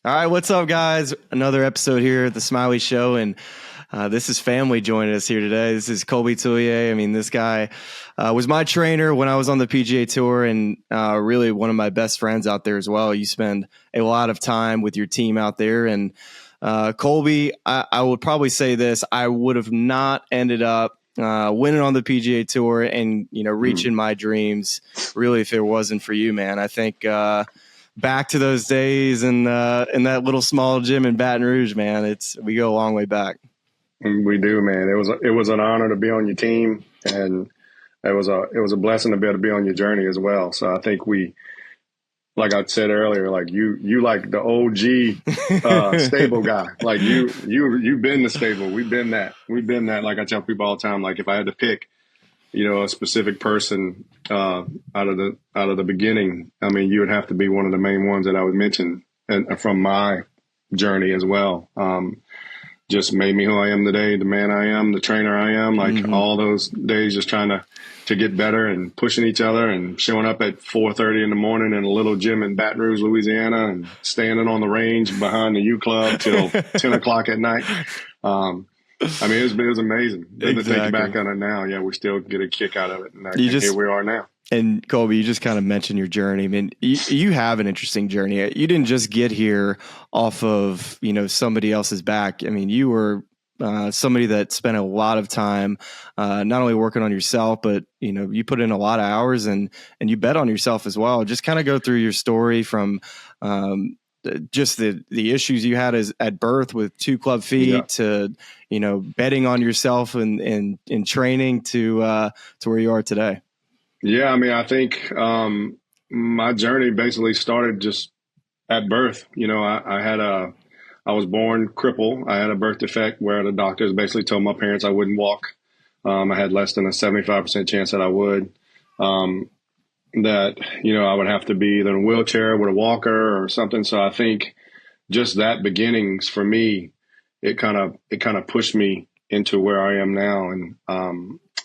All right, what's up, guys? Another episode here at the Smylie Show, and this is family joining us here today. This is Kolby Tullier. I mean, this guy was my trainer when I was on the PGA Tour, and really one of my best friends out there as well. You spend a lot of time with your team out there, and Kolby, I would probably say this: I would have not ended up winning on the PGA Tour and reaching my dreams really if it wasn't for you, man. I think. Back to those days and in that little small gym in Baton Rouge, man. We go a long way back. We do, man. It was an honor to be on your team, and it was a blessing to be able to be on your journey as well. So I think like I said earlier, like you like the OG stable guy. Like you've been the stable. We've been that. Like I tell people all the time, like if I had to pick, a specific person out of the beginning, I mean, you would have to be one of the main ones that I would mention, and from my journey as well. Just made me who I am today, the man I am, the trainer I am. Like all those days, just trying to get better and pushing each other and showing up at 4:30 in the morning in a little gym in Baton Rouge, Louisiana, and standing on the range behind the U Club till 10 o'clock at night. I mean, it was amazing. Exactly. To think back on it now, yeah, we still get a kick out of it. And here we are now. And Kolby, you just kind of mentioned your journey. I mean, you have an interesting journey. You didn't just get here off of, somebody else's back. I mean, you were somebody that spent a lot of time not only working on yourself, but, you put in a lot of hours and you bet on yourself as well. Just kind of go through your story from just the issues you had at birth with 2 club feet to, betting on yourself and training to where you are today. Yeah. I mean, I think my journey basically started just at birth. I was born crippled. I had a birth defect where the doctors basically told my parents I wouldn't walk. I had less than a 75% chance that I would. That, I would have to be either in a wheelchair with a walker or something. So I think just that beginnings for me, it kind of pushed me into where I am now. And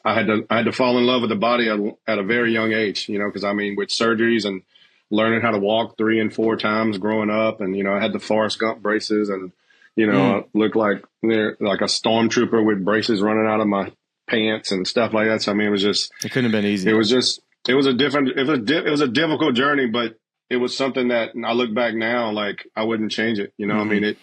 I had to fall in love with the body at a very young age, because I mean, with surgeries and learning how to walk 3 and 4 times growing up. And, I had the Forrest Gump braces and, I looked like a stormtrooper with braces running out of my pants and stuff like that. So, I mean, it couldn't have been easy. It was a difficult journey, but it was something that I look back now, like I wouldn't change it. I mean,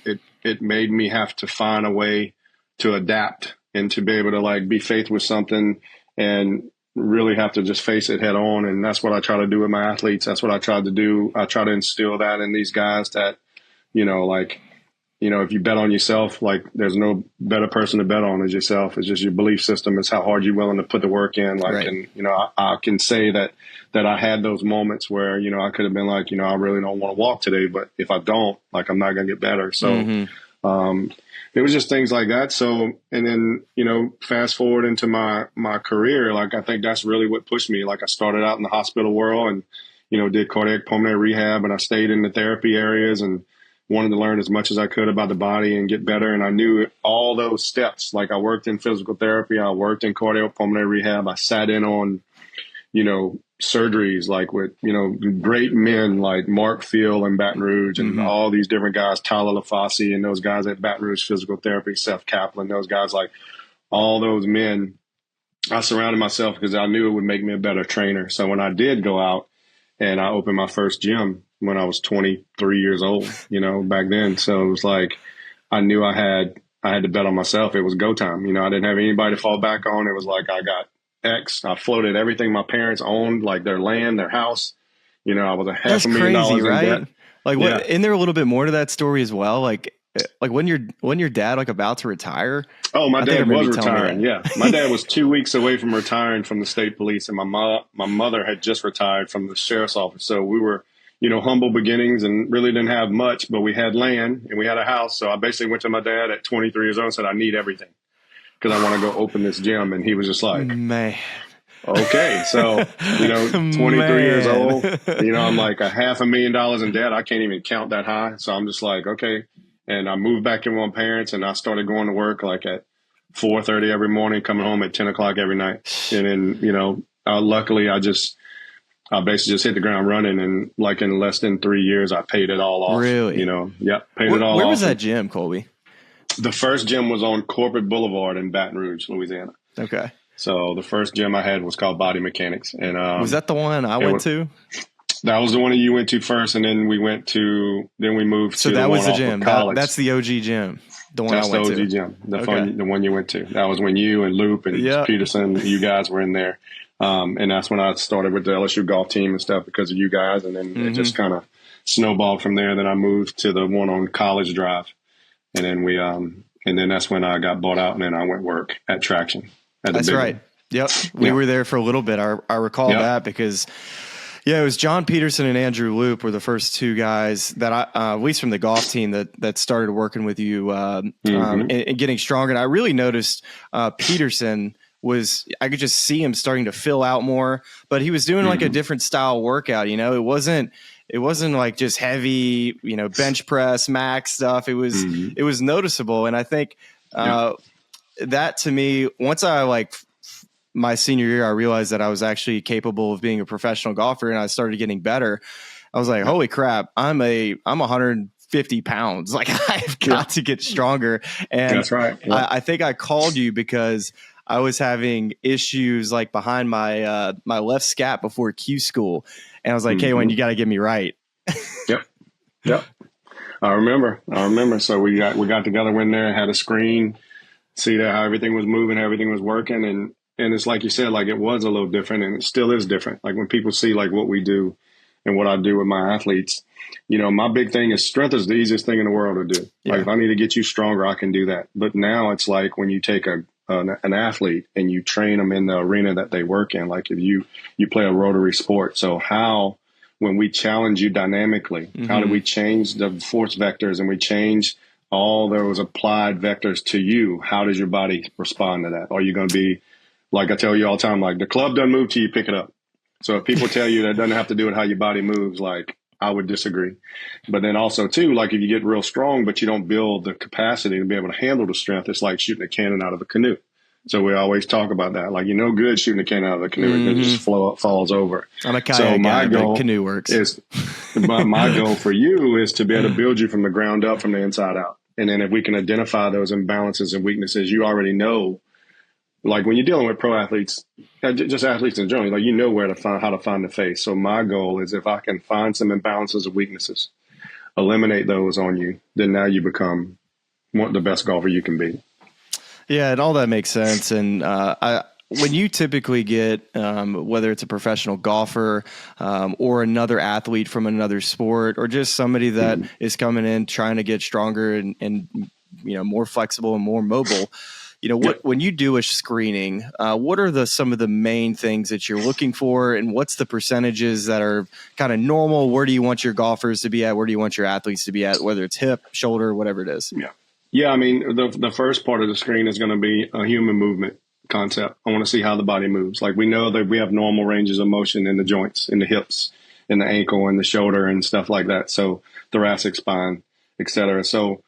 it made me have to find a way to adapt and to be able to like be faithful with something and really have to just face it head on. And that's what I try to do with my athletes. That's what I tried to do. I try to instill that in these guys that, if you bet on yourself, like there's no better person to bet on as yourself. It's just your belief system. It's how hard you're willing to put the work in. Like, right. And, I can say that I had those moments where, I could have been like, I really don't want to walk today, but if I don't, like, I'm not going to get better. So, it was just things like that. So, and then, fast forward into my career, like, I think that's really what pushed me. Like I started out in the hospital world and, did cardiac pulmonary rehab, and I stayed in the therapy areas and wanted to learn as much as I could about the body and get better. And I knew all those steps. Like I worked in physical therapy. I worked in cardiac pulmonary rehab. I sat in on, surgeries like with, great men like Mark Field in Baton Rouge and all these different guys, Tyler LaFosse and those guys at Baton Rouge Physical Therapy, Seth Kaplan, those guys, like all those men. I surrounded myself because I knew it would make me a better trainer. So when I did go out and I opened my first gym when I was 23 years old, back then. So it was like, I knew I had to bet on myself. It was go time. I didn't have anybody to fall back on. It was like, I got X. I floated everything my parents owned, like their land, their house. I was $500,000 right? in debt. Like, what? Isn't there a little bit more to that story as well? Like when your dad like about to retire? Oh, my dad was retiring. Yeah, my dad was 2 weeks away from retiring from the state police, and my mother had just retired from the sheriff's office. So we were, humble beginnings and really didn't have much, but we had land and we had a house. So I basically went to my dad at 23 years old and said, I need everything because I want to go open this gym. And he was just like, man. Okay. So, 23 years old, I'm like $500,000 in debt. I can't even count that high. So I'm just like, okay. And I moved back in with my parents and I started going to work like at 4:30 every morning, coming home at 10 o'clock every night. And then, luckily I basically just hit the ground running, and like in less than 3 years, I paid it all off. Really? Paid it all off. Where was that gym, Kolby? The first gym was on Corporate Boulevard in Baton Rouge, Louisiana. Okay. So the first gym I had was called Body Mechanics, and was that the one I went to? That was the one that you went to first, and then we moved to. So that was the gym. That's the OG gym. The one that's I went to. the OG gym. The one you went to. That was when you and Loop and Peterson, you guys were in there. And that's when I started with the LSU golf team and stuff because of you guys. And then it just kind of snowballed from there. Then I moved to the one on College Drive. And then and then that's when I got bought out, and then I went work at Traction. That's right. One. Yep. We were there for a little bit. I recall that because it was John Peterson and Andrew Loop were the first two guys that at least from the golf team that started working with you and getting stronger. And I really noticed Peterson I could just see him starting to fill out more, but he was doing like a different style workout. You know, it wasn't like just heavy, bench press, max stuff. It was noticeable. And I think that to me, once I my senior year, I realized that I was actually capable of being a professional golfer, and I started getting better. I was like, holy crap, I'm 150 pounds. Like I've got to get stronger. And that's right. Yeah. I think I called you because I was having issues like behind my my left scap before Q school. And I was like, hey, Wayne, you got to get me right. Yep. I remember. So we got together, went there, had a screen, see how everything was moving, how everything was working. And it's like you said, like it was a little different, and it still is different. Like when people see like what we do and what I do with my athletes, my big thing is strength is the easiest thing in the world to do. Yeah. Like if I need to get you stronger, I can do that. But now it's like when you take an athlete and you train them in the arena that they work in, like if you play a rotary sport. So when we challenge you dynamically, how do we change the force vectors and we change all those applied vectors to you? How does your body respond to that? Are you going to be, like I tell you all the time, like the club doesn't move till you pick it up. So if people tell you that doesn't have to do with how your body moves, like I would disagree. But then also too, like if you get real strong, but you don't build the capacity to be able to handle the strength, it's like shooting a cannon out of a canoe. So we always talk about that. Like, good shooting a cannon out of a canoe, it just falls over. I'm a kayak guy, but canoe works. My goal for you is to be able to build you from the ground up, from the inside out. And then if we can identify those imbalances and weaknesses, you already know, like when you're dealing with pro athletes, just athletes in general, like how to find the face. So my goal is if I can find some imbalances or weaknesses, eliminate those on you, then now you become the best golfer you can be. Yeah, and all that makes sense. And when you typically get, whether it's a professional golfer or another athlete from another sport, or just somebody that is coming in trying to get stronger and more flexible and more mobile, when you do a screening, what are some of the main things that you're looking for, and what's the percentages that are kind of normal? Where do you want your golfers to be at? Where do you want your athletes to be at? Whether it's hip, shoulder, whatever it is. Yeah. I mean, the first part of the screen is going to be a human movement concept. I want to see how the body moves. Like we know that we have normal ranges of motion in the joints, in the hips, in the ankle, and the shoulder, and stuff like that. So thoracic spine, etc. So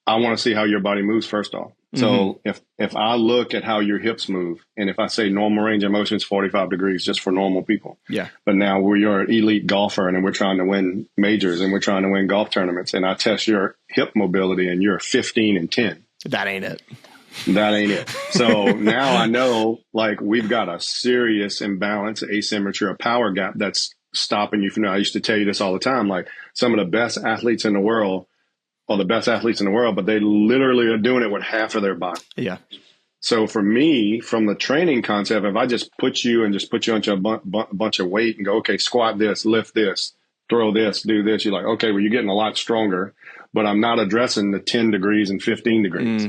I want to see how your body moves first off. So if I look at how your hips move, and if I say normal range of motion is 45 degrees just for normal people. Yeah. But now you're an elite golfer and we're trying to win majors and we're trying to win golf tournaments, and I test your hip mobility and you're 15 and 10. That ain't it. So now I know, like, we've got a serious imbalance, asymmetry, or power gap that's stopping you from. I used to tell you this all the time. Like some of the best athletes in the world are the best athletes in the world, but they literally are doing it with half of their body. Yeah. So for me, from the training concept, if I just put you onto a bunch of weight and go, okay, squat this, lift this, throw this, do this, you're like, okay, well, you're getting a lot stronger, but I'm not addressing the 10 degrees and 15 degrees.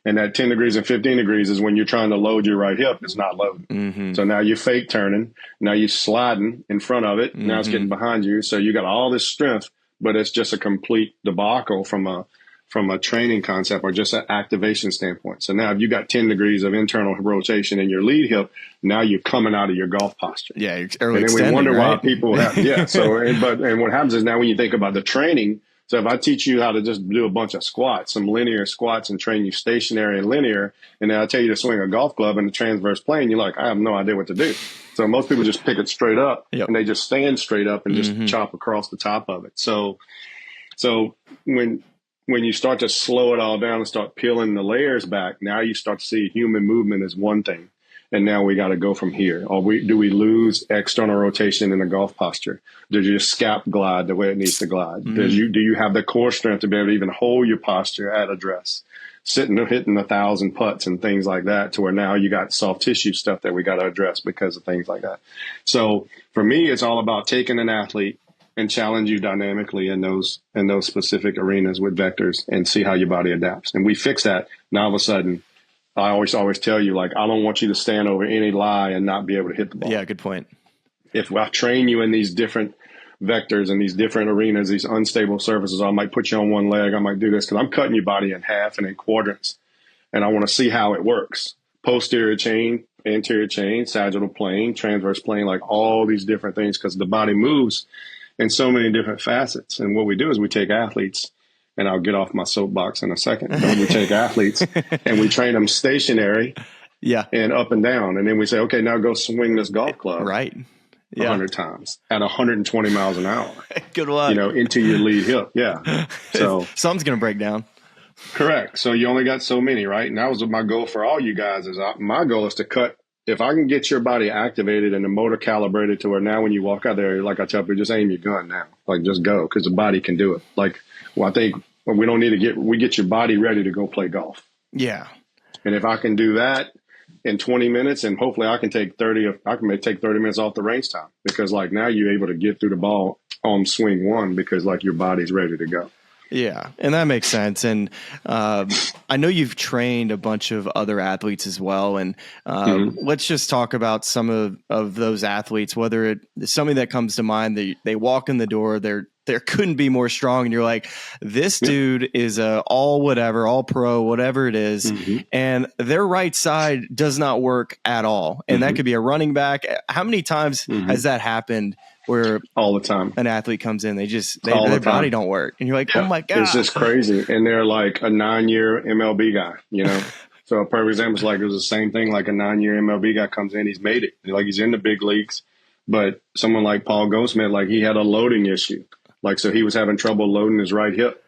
And that 10 degrees and 15 degrees is when you're trying to load your right hip. It's not loading. So now you're fake turning. Now you're sliding in front of it. Now it's getting behind you. So you got all this strength, but it's just a complete debacle from a training concept or just an activation standpoint. So now if you got 10 degrees of internal rotation in your lead hip, now you're coming out of your golf posture. Yeah, early and then we wonder why people have, So, and what happens is now when you think about the training So if I teach you how to just do a bunch of squats, some linear squats, and train you stationary and linear, and then I tell you to swing a golf club in the transverse plane, you're like, I have no idea what to do. So most people just pick it straight up, and they just stand straight up and just chop across the top of it. So when you start to slow it all down and start peeling the layers back, now you start to see human movement as one thing. And now we got to go from here. Do we lose external rotation in the golf posture? Does your scap glide the way it needs to glide? Do you have the core strength to be able to even hold your posture at address? Hitting 1,000 putts and things like that, to where now you got soft tissue stuff that we got to address because of things like that. So for me, it's all about taking an athlete and challenge you dynamically in those specific arenas with vectors and see how your body adapts. And we fix that. Now all of a sudden, I always tell you, like, I don't want you to stand over any lie and not be able to hit the ball. Yeah, good point. If I train you in these different vectors and these different arenas, these unstable surfaces, I might put you on one leg. I might do this because I'm cutting your body in half and in quadrants, and I want to see how it works. Posterior chain, anterior chain, sagittal plane, transverse plane, like all these different things, because the body moves in so many different facets. And what we do is we take athletes, and I'll get off my soapbox in a second. But we take athletes and we train them stationary and up and down. And then we say, okay, now go swing this golf club. Right. 100 times at 120 miles an hour. Good luck. Into your lead hip. Yeah. So something's going to break down. Correct. So you only got so many, right? And that was my goal for all you guys. My goal is to cut. If I can get your body activated and the motor calibrated to where now when you walk out there, like I tell people, just aim your gun now. Like, just go, because the body can do it. Like, well, I think we don't need to we get your body ready to go play golf. Yeah. And if I can do that in 20 minutes, and hopefully I can take 30 minutes off the range time, because like now you're able to get through the ball on swing one because like your body's ready to go. Yeah, and that makes sense. And I know you've trained a bunch of other athletes as well. And let's just talk about some of those athletes, whether it's somebody that comes to mind, they walk in the door, there couldn't be more strong. And you're like, this dude is all pro, whatever it is. And their right side does not work at all. And that could be a running back. How many times has that happened? Where all the time an athlete comes in, their body don't work, and you're like, oh my god, it's just crazy. And they're like a 9-year MLB guy, So a perfect example is like it was the same thing. Like a 9-year MLB guy comes in, he's made it, like he's in the big leagues. But someone like Paul Goldschmidt, like he had a loading issue, like so he was having trouble loading his right hip.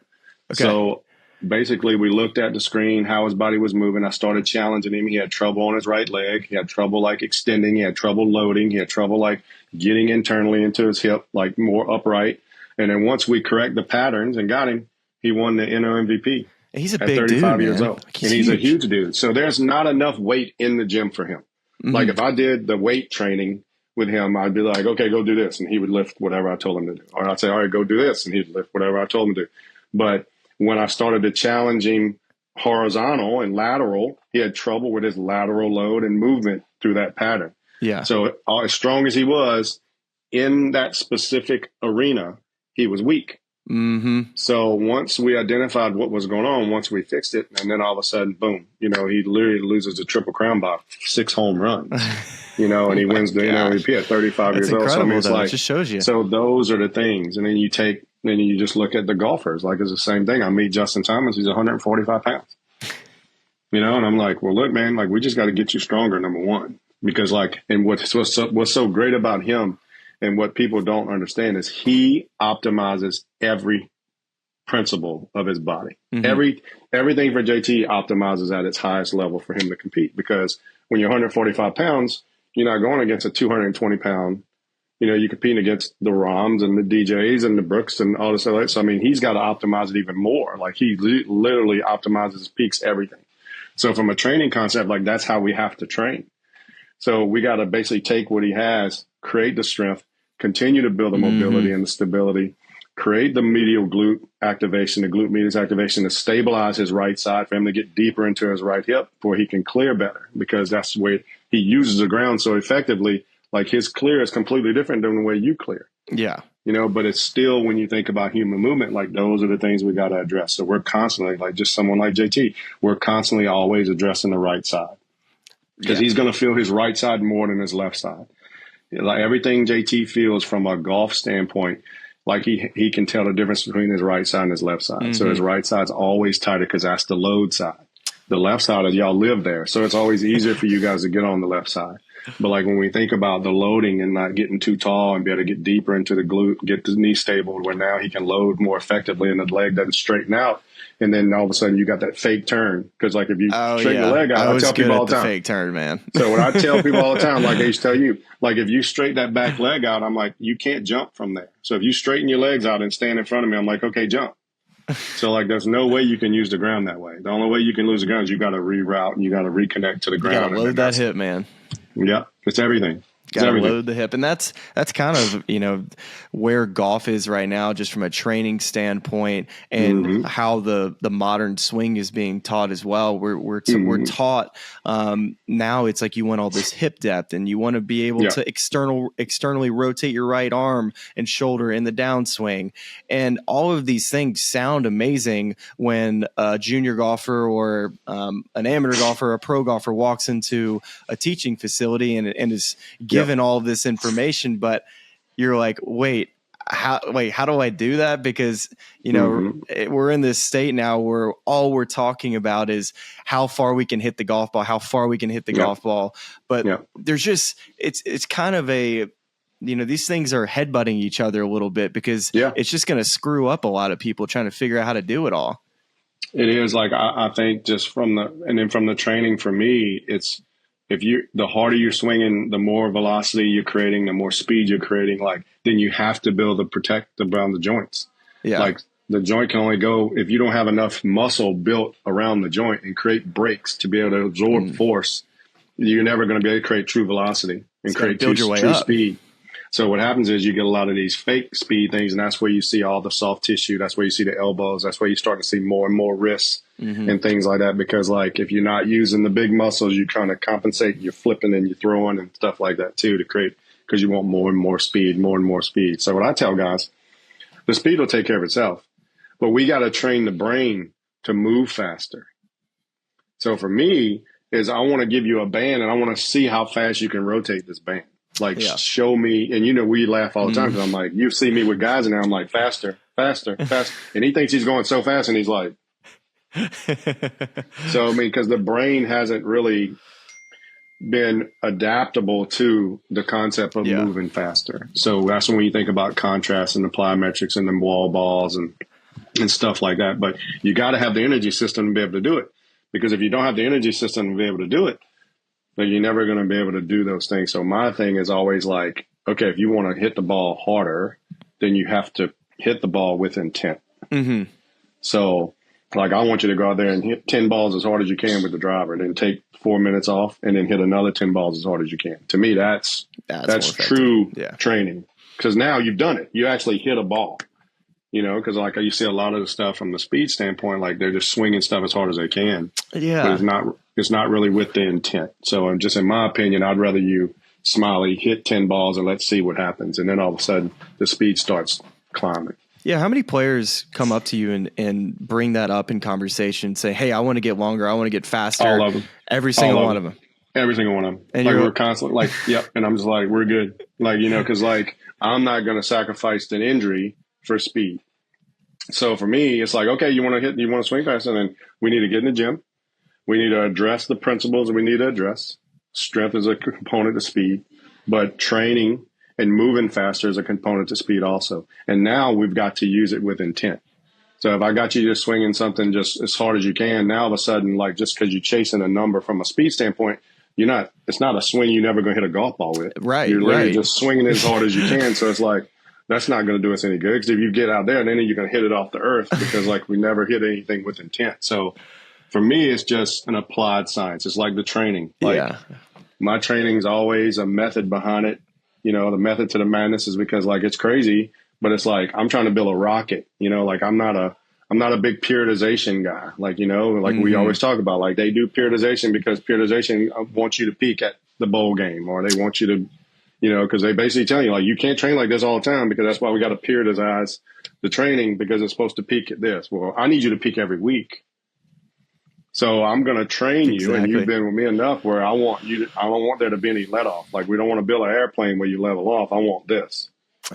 Okay. So basically, we looked at the screen, how his body was moving. I started challenging him. He had trouble on his right leg. He had trouble like extending. He had trouble loading. He had trouble like getting internally into his hip, like more upright. And then once we correct the patterns and got him, he won the NO MVP. He's a at big 35 dude, years man. old. And he's a huge dude. So there's not enough weight in the gym for him. Like if I did the weight training with him, I'd be like, okay, go do this. And he would lift whatever I told him to do. Or I'd say, all right, go do this. And he'd lift whatever I told him to do. But when I started to challenge him horizontal and lateral, he had trouble with his lateral load and movement through that pattern. Yeah. So as strong as he was in that specific arena, he was weak. So once we identified what was going on, once we fixed it, and then all of a sudden, boom, he literally loses the Triple Crown by 6 home runs, and he wins the MVP at 35 years old. So I mean, it's like, it just shows you. So those are the things. And then you just look at the golfers, like it's the same thing. I meet Justin Thomas, he's 145 pounds, and I'm like, well, look, man, like we just got to get you stronger, number one, because like, and what's so great about him and what people don't understand is he optimizes every principle of his body. Everything for JT optimizes at its highest level for him to compete, because when you're 145 pounds, you're not going against a 220 pound. You're competing against the Roms and the DJs and the Brooks and all this other. So, I mean, he's got to optimize it even more. Like he literally optimizes, peaks everything. So from a training concept, like that's how we have to train. So we got to basically take what he has, create the strength, continue to build the mobility and the stability, create the medial glute activation, the glute medius activation to stabilize his right side for him to get deeper into his right hip where he can clear better, because that's the way he uses the ground so effectively. Like his clear is completely different than the way you clear. Yeah. But it's still, when you think about human movement, like those are the things we got to address. So we're constantly, like just someone like JT, we're constantly always addressing the right side, because he's going to feel his right side more than his left side. Like everything JT feels from a golf standpoint, like he can tell the difference between his right side and his left side. So his right side's always tighter because that's the load side. The left side is y'all live there. So it's always easier for you guys to get on the left side. But like when we think about the loading and not getting too tall and be able to get deeper into the glute, get the knee stable where now he can load more effectively and the leg doesn't straighten out. And then all of a sudden you got that fake turn. Because like if you straighten the leg out, I tell people all the time. Fake turn, man. So when I tell people all the time, like I used to tell you, like if you straighten that back leg out, I'm like, you can't jump from there. So if you straighten your legs out and stand in front of me, I'm like, okay, jump. So like there's no way you can use the ground that way. The only way you can lose the ground is you got to reroute and you got to reconnect to the ground. You got to load that hip, man. Yeah, it's everything. Got to load the hip. And that's kind of, where golf is right now, just from a training standpoint and how the modern swing is being taught as well. We're taught now it's like you want all this hip depth and you want to be able to externally rotate your right arm and shoulder in the downswing. And all of these things sound amazing when a junior golfer or an amateur golfer, a pro golfer walks into a teaching facility and is given all of this information, but you're like, how do I do that? Because, we're in this state now where all we're talking about is how far we can hit the golf ball, golf ball. But there's just, it's kind of a, these things are headbutting each other a little bit because it's just going to screw up a lot of people trying to figure out how to do it all. It is like, I think just from the training for me, it's, the harder you're swinging, the more velocity you're creating, the more speed you're creating, then you have to build protect around the joints. Yeah. Like the joint can only go, if you don't have enough muscle built around the joint and create breaks to be able to absorb force, you're never going to be able to create true velocity and create true speed. So what happens is you get a lot of these fake speed things, and that's where you see all the soft tissue. That's where you see the elbows. That's where you start to see more and more wrists and things like that. Because like if you're not using the big muscles, you kind of compensate. You're flipping and you're throwing and stuff like that too to create, because you want more and more speed, more and more speed. So what I tell guys, the speed will take care of itself, but we got to train the brain to move faster. So for me is I want to give you a band and I want to see how fast you can rotate this band. Show me, and we laugh all the time because I'm like, you see me with guys and I'm like, faster, faster, faster. And he thinks he's going so fast and he's like, so, I mean, because the brain hasn't really been adaptable to the concept of moving faster. So that's when you think about contrast and the plyometrics and the wall balls and stuff like that. But you got to have the energy system to be able to do it, because if you don't have the energy system to be able to do it, then you're never going to be able to do those things. So my thing is always like, okay, if you want to hit the ball harder, then you have to hit the ball with intent. So like, I want you to go out there and hit 10 balls as hard as you can with the driver, then take 4 minutes off and then hit another 10 balls as hard as you can. To me, that's true training, because now you've done it. You actually hit a ball, because like you see a lot of the stuff from the speed standpoint, like they're just swinging stuff as hard as they can. Yeah. But it's not really with the intent. So just in my opinion, I'd rather you, Smylie, hit 10 balls and let's see what happens. And then all of a sudden the speed starts climbing. Yeah. How many players come up to you and bring that up in conversation, say, hey, I want to get longer, I want to get faster? All of them. Every single one of them. Every single one of them. And we're constantly like, yep. And I'm just like, we're good. Like, because like, I'm not going to sacrifice an injury for speed. So for me, it's like, okay, you want to swing faster, then we need to get in the gym. We need to address the principles that we need to address. Strength is a component of speed, but training and moving faster is a component to speed also. And now we've got to use it with intent. So if I got you just swinging something just as hard as you can, now all of a sudden, like just because you're chasing a number from a speed standpoint, it's not a swing you're never going to hit a golf ball with. Right. You're literally just swinging as hard as you can. So it's like, that's not going to do us any good, because if you get out there, then you're going to hit it off the earth, because like we never hit anything with intent. So for me, it's just an applied science. It's like the training. My training is always a method behind it. The method to the madness is because like it's crazy, but it's like I'm trying to build a rocket. Like I'm not a big periodization guy. Like we always talk about, like they do periodization because periodization wants you to peak at the bowl game, or they want you to. Because they basically tell you, like, you can't train like this all the time, because that's why we got to periodize the training, because it's supposed to peak at this. Well, I need you to peak every week. So I'm going to train you, and you've been with me enough where I don't want there to be any let off. Like, we don't want to build an airplane where you level off. I want this.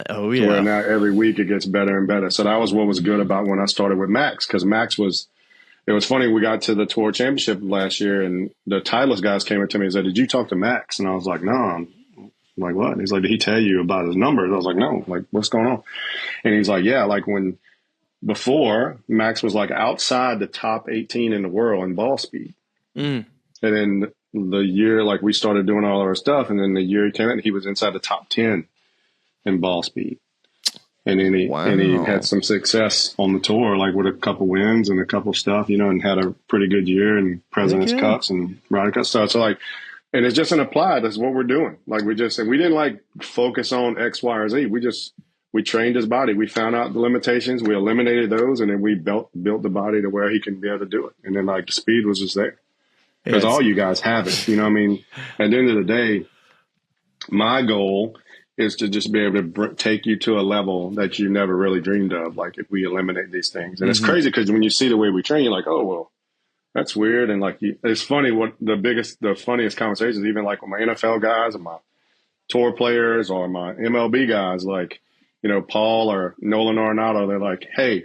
Oh to where yeah. now every week it gets better and better. So that was what was good about when I started with Max, because it was funny. We got to the tour championship last year, and the Titleist guys came up to me and said, "Did you talk to Max?" And I was like, "No." I'm like, "What?" And he's like, "Did he tell you about his numbers?" I was like, "No." Like, what's going on? And he's like, "Yeah, like before Max was like outside the top 18 in the world in ball speed." Mm. And then the year, like, we started doing all our stuff, and then the year he came in, he was inside the top 10 in ball speed. And then he had some success on the tour, like with a couple wins and a couple stuff, and had a pretty good year in President's Cups and Ryder Cups stuff. So like, and it's just an applied. That's what we're doing. Like we didn't like focus on X, Y, or Z. We trained his body. We found out the limitations. We eliminated those, and then we built the body to where he can be able to do it. And then like the speed was just there, because all you guys have it. You know what I mean? At the end of the day, my goal is to just be able to take you to a level that you never really dreamed of. Like if we eliminate these things, and it's crazy because when you see the way we train, you're like, oh, well, that's weird. And like, it's funny what the funniest conversations, even like with my NFL guys and my tour players or my MLB guys, like, Paul or Nolan Arenado, they're like, hey,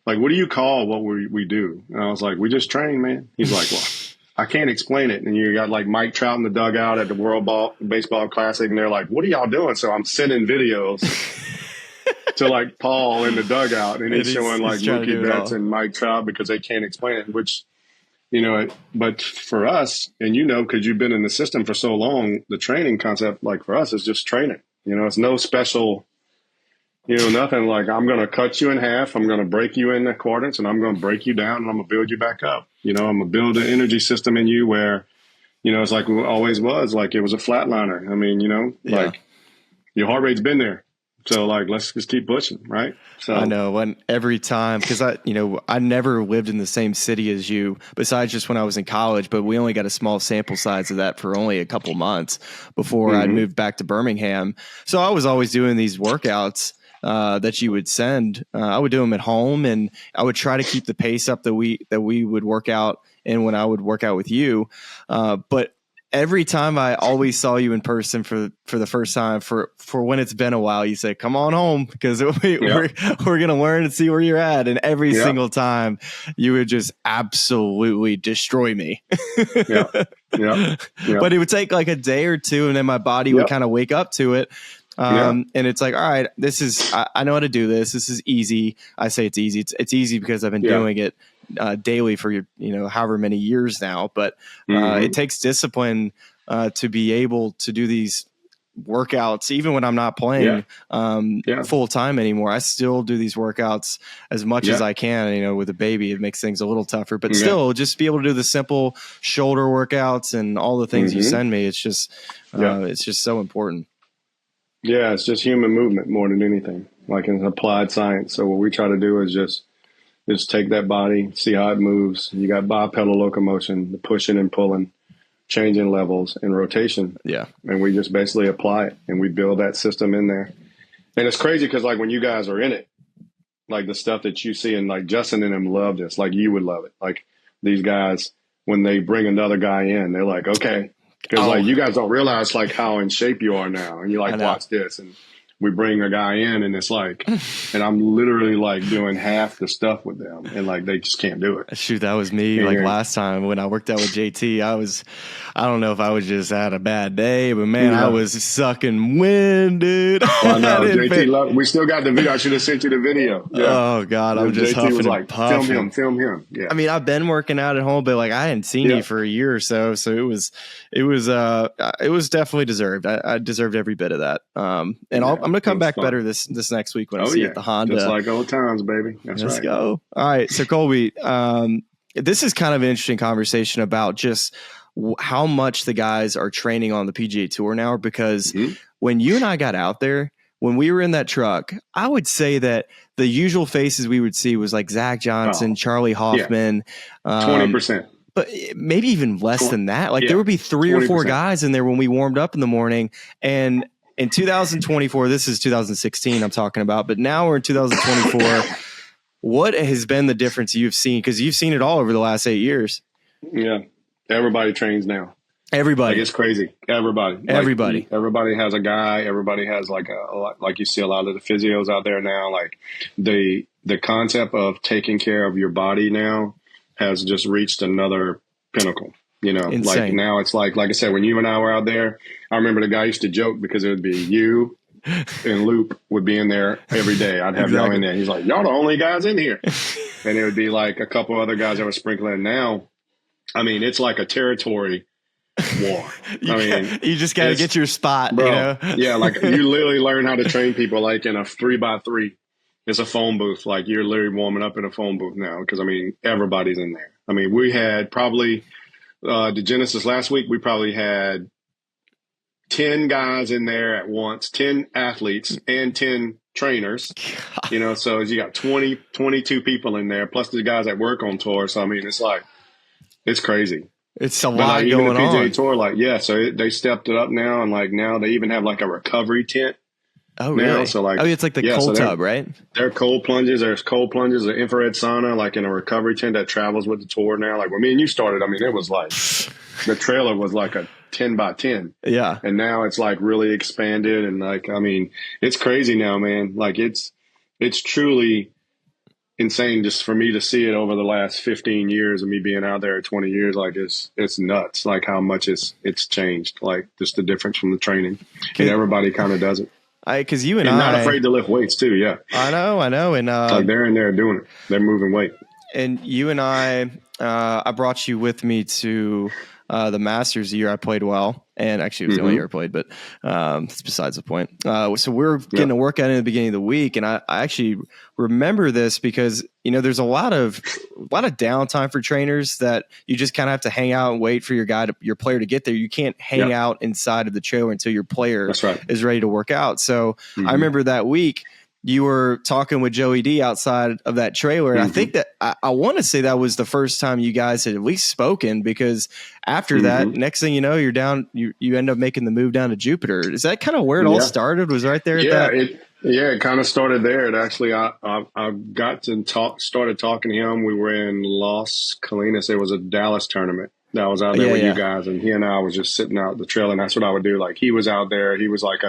like, what do you call what we do? And I was like, we just train, man. He's like, well, I can't explain it. And you got like Mike Trout in the dugout at the World Baseball Classic, and they're like, what are y'all doing? So I'm sending videos to like Paul in the dugout, and he's showing like Mookie Betts and Mike Trout because they can't explain it, which, but for us, and because you've been in the system for so long, the training concept, like for us, is just training. It's no special, nothing like I'm going to cut you in half. I'm going to break you into quadrants, and I'm going to break you down, and I'm going to build you back up. I'm going to build an energy system in you where, it's like it always was. Like it was a flatliner. I mean, like your heart rate's been there. So like, let's just keep pushing. Right. So I know, when every time, because I never lived in the same city as you, besides just when I was in college, but we only got a small sample size of that for only a couple months before I moved back to Birmingham. So I was always doing these workouts that you would send. I would do them at home, and I would try to keep the pace up that we would work out and when I would work out with you. But every time I always saw you in person for the first time, for when it's been a while, you say, come on home, because we're going to learn and see where you're at. And every single time you would just absolutely destroy me. But it would take like a day or two, and then my body would kind of wake up to it. And it's like, all right, I know how to do this. This is easy. I say it's easy. It's easy because I've been doing it daily for however many years now. But it takes discipline to be able to do these workouts, even when I'm not playing full time anymore. I still do these workouts as much as I can. With a baby, it makes things a little tougher, but still, just be able to do the simple shoulder workouts and all the things you send me. It's just so important. Yeah, it's just human movement more than anything, like in applied science. So what we try to do is just take that body, see how it moves. You got bipedal locomotion, the pushing and pulling, changing levels, and rotation. Yeah. And we just basically apply it, and we build that system in there. And it's crazy because, like, when you guys are in it, like the stuff that you see, and like Justin and them love this, like you would love it. Like these guys, when they bring another guy in, they're like, okay. Because like you guys don't realize like how in shape you are now, and you're like, watch this, and we bring a guy in, and it's like, and I'm literally like doing half the stuff with them, and like they just can't do it. Shoot, that was me. Like last time when I worked out with JT, I don't know if I was just had a bad day, but man, I was sucking wind, dude. Oh no, JT, we still got the video. I should have sent you the video. Yeah. Oh God, I'm just JT huffing was like, and puffing. Film him. Yeah. I mean, I've been working out at home, but like I hadn't seen you for a year or so, so it was definitely deserved. I deserved every bit of that. And I'm gonna come back better this next week when I see you at the Honda. Just like old times, baby. Let's go. All right, so Kolby, this is kind of an interesting conversation about just how much the guys are training on the PGA Tour now, because when you and I got out there, when we were in that truck, I would say that the usual faces we would see was like Zach Johnson, Charlie Hoffman, 20%. But maybe even less than that. Like there would be 3 or 4 guys in there when we warmed up in the morning. And in 2024, this is 2016 I'm talking about, but now we're in 2024. What has been the difference you've seen? Because you've seen it all over the last 8 years. Yeah. Everybody trains now. Everybody. Like, it's crazy. Everybody. Everybody has a guy. Everybody has like like you see a lot of the physios out there now. Like the concept of taking care of your body now has just reached another pinnacle. You know, Insane. like now it's like I said, when you and I were out there, I remember the guy used to joke because it would be you and Loop would be in there every day. I'd have y'all in there. He's like, y'all the only guys in here. And it would be like a couple other guys that were sprinkling. Now, I mean, it's like a territory war. You just got to get your spot, bro. You know? Yeah, like you literally learn how to train people like in a 3x3. It's a phone booth. Like you're literally warming up in a phone booth now because, I mean, everybody's in there. I mean, we had probably the Genesis last week, we probably had 10 guys in there at once, 10 athletes and 10 trainers. God. You know, so you got 22 people in there, plus the guys that work on tour. So, I mean, it's like, it's crazy. It's a lot going on. Even the PGA Tour, like, yeah, so they stepped it up now, and like now they even have like a recovery tent. Oh, really? Now. So like, it's like the cold tub, right? They're cold plunges. There's cold plunges, an infrared sauna, like in a recovery tent that travels with the tour now. Like when me and you started, I mean, it was like the trailer was like a 10x10. Yeah. And now it's like really expanded, and like, I mean, it's crazy now, man. Like it's truly insane just for me to see it over the last 15 years of me being out there at 20 years. Like it's nuts, like how much it's changed, like just the difference from the training. And everybody kind of does it. Because you and not afraid to lift weights too. Yeah, I know. And like they're in there doing it. They're moving weight. And you and I brought you with me to the Masters the year I played well. And actually, it was the only year I played, but it's besides the point. So we're getting a workout in the beginning of the week, and I actually remember this because, you know, there's a lot of downtime for trainers that you just kind of have to hang out and wait for your player to get there. You can't hang out inside of the trailer until your player is ready to work out. So I remember that week you were talking with Joey D outside of that trailer. And I think that I want to say that was the first time you guys had at least spoken, because after that, next thing you know, you're down, you end up making the move down to Jupiter. Is that kind of where it all started? Was right there at that? It kind of started there. It actually, I got to started talking to him. We were in Las Colinas. It was a Dallas tournament that I was out there with you guys, and he and I was just sitting out the trail, and that's what I would do. Like he was out there. He was like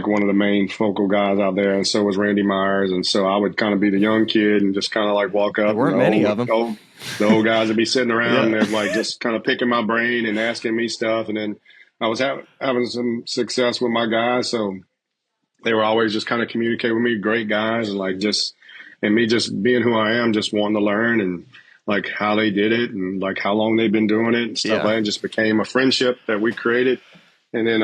one of the main focal guys out there, and so was Randy Myers. And so I would kind of be the young kid and just kind of like walk up. There weren't many of them. The old guys would be sitting around and they're like just kind of picking my brain and asking me stuff. And then I was having some success with my guys, so they were always just kind of communicating with me, great guys, and like and me just being who I am, just wanting to learn and like how they did it and like how long they've been doing it and stuff like that. It just became a friendship that we created. And then,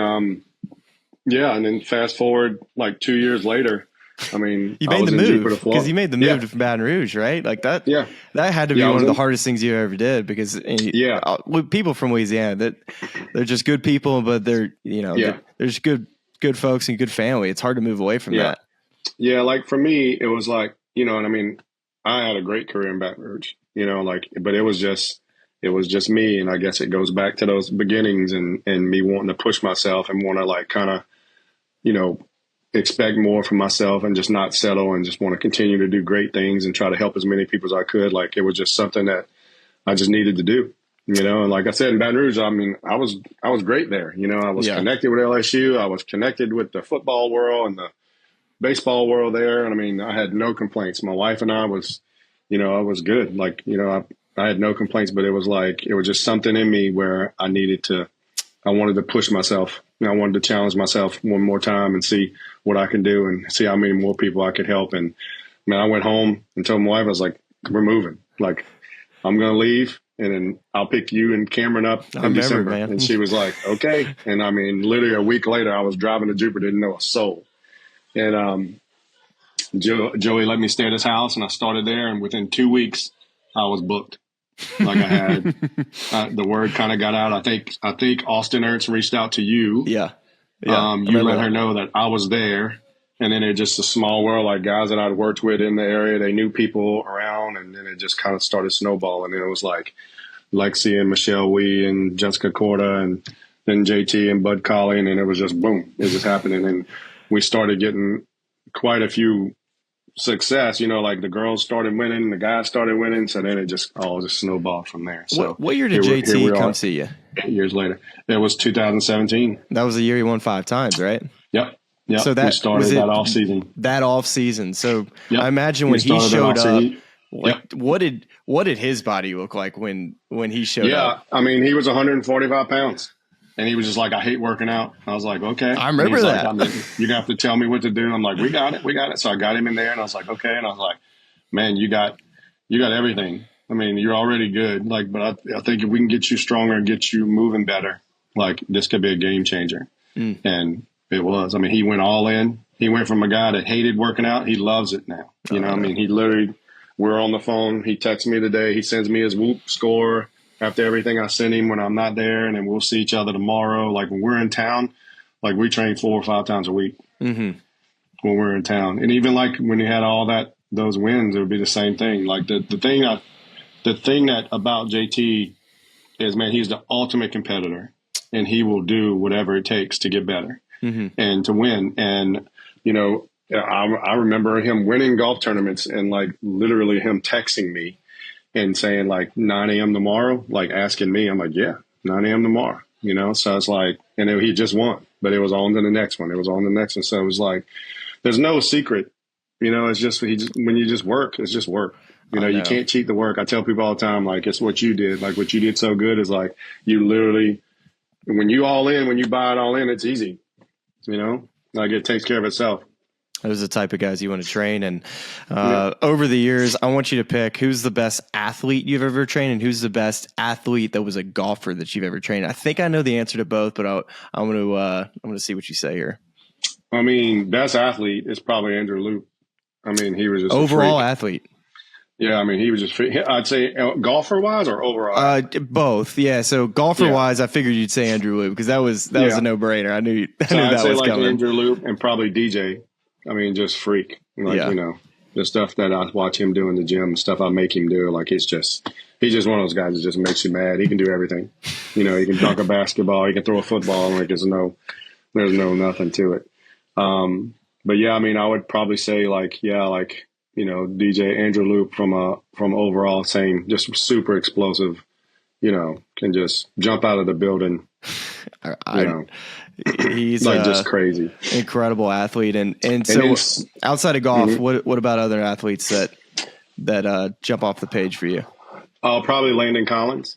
and then fast forward like 2 years later, I mean, you made the move because you made the move to Baton Rouge, right? Like that. Yeah, that had to be one of the hardest things you ever did, because people from Louisiana, they're just good people, but there's good folks and good family. It's hard to move away from that. Yeah, like for me, it was like, you know, and I mean, I had a great career in Baton Rouge, you know, like, but it was just me, and I guess it goes back to those beginnings and me wanting to push myself and want to like kind of, you know, expect more from myself and just not settle and just want to continue to do great things and try to help as many people as I could. Like it was just something that I just needed to do, you know. And like I said, in Baton Rouge, I mean, I was great there. You know, I was connected with LSU. I was connected with the football world and the baseball world there. And I mean, I had no complaints. My wife and I was, you know, I was good. Like, you know, I had no complaints, but it was just something in me where I wanted to push myself. And I wanted to challenge myself one more time and see what I can do and see how many more people I could help. And man, I went home and told my wife, I was like, we're moving. Like, I'm going to leave, and then I'll pick you and Cameron up in December. Man. And she was like, okay. And I mean, literally a week later, I was driving to Jupiter, didn't know a soul. And Joey let me stay at his house, and I started there. And within 2 weeks, I was booked. Like I had, the word kind of got out. I think Austin Ernst reached out to you. Yeah. You let her know that I was there, and then it just a small world, like guys that I'd worked with in the area. They knew people around, and then it just kind of started snowballing. And it was like Lexi and Michelle Wee and Jessica Corda, and then JT and Bud Colley, and it was just boom, it was just happening. And we started getting quite a few success, like the girls started winning, the guys started winning. So then it just snowballed from there. So what year did JT come see you? 8 years later. It was 2017. That was the year he won 5 times, right? Yep. So we started that off season. That off season. So I imagine when he showed up, what did his body look like when he showed up? Yeah, I mean, he was 145 pounds. And he was just like, I hate working out. I was like, okay. I remember that. Like, you're going to have to tell me what to do. I'm like, we got it. So I got him in there and I was like, okay. And I was like, man, you got everything. I mean, you're already good. Like, but I think if we can get you stronger and get you moving better, like this could be a game changer. And it was. I mean, he went all in. He went from a guy that hated working out. He loves it now. I mean, he literally, we're on the phone. He texts me today. He sends me his Whoop score after everything I send him when I'm not there, and then we'll see each other tomorrow. Like when we're in town, like we train 4 or 5 times a week when we're in town. And even like when he had all those wins, it would be the same thing. Like the thing that about JT is, man, he's the ultimate competitor, and he will do whatever it takes to get better and to win. And, I remember him winning golf tournaments and like literally him texting me and saying like 9 a.m. tomorrow, like asking me, I'm like, yeah, 9 a.m. tomorrow, So it's like, and he just won, but it was on to the next one. It was on the next one. So it was like, there's no secret, it's just, when you just work, it's just work. You can't cheat the work. I tell people all the time, like, it's what you did. Like what you did so good is like, you literally, when you all in, when you buy it all in, it's easy, like it takes care of itself. Those are the type of guys you want to train. And over the years, I want you to pick who's the best athlete you've ever trained and who's the best athlete that was a golfer that you've ever trained. I think I know the answer to both, but I'm going to see what you say here. I mean, best athlete is probably Andrew Loop. I mean, he was just overall athlete. Yeah, I mean, he was just I'd say golfer wise or overall. Both. Yeah. So golfer wise, I figured you'd say Andrew Loop because that was a no brainer. I knew that was like coming. Andrew Loop and probably DJ. I mean, just freak. Like, the stuff that I watch him do in the gym, the stuff I make him do, like he's just one of those guys that just makes you mad. He can do everything. He can dunk a basketball, he can throw a football, like there's no nothing to it. But yeah, I mean, I would probably say DJ Andrew Loop from overall, same, just super explosive, can just jump out of the building. He's like just crazy, incredible athlete. And so outside of golf, what about other athletes that jump off the page for you? Probably Landon Collins.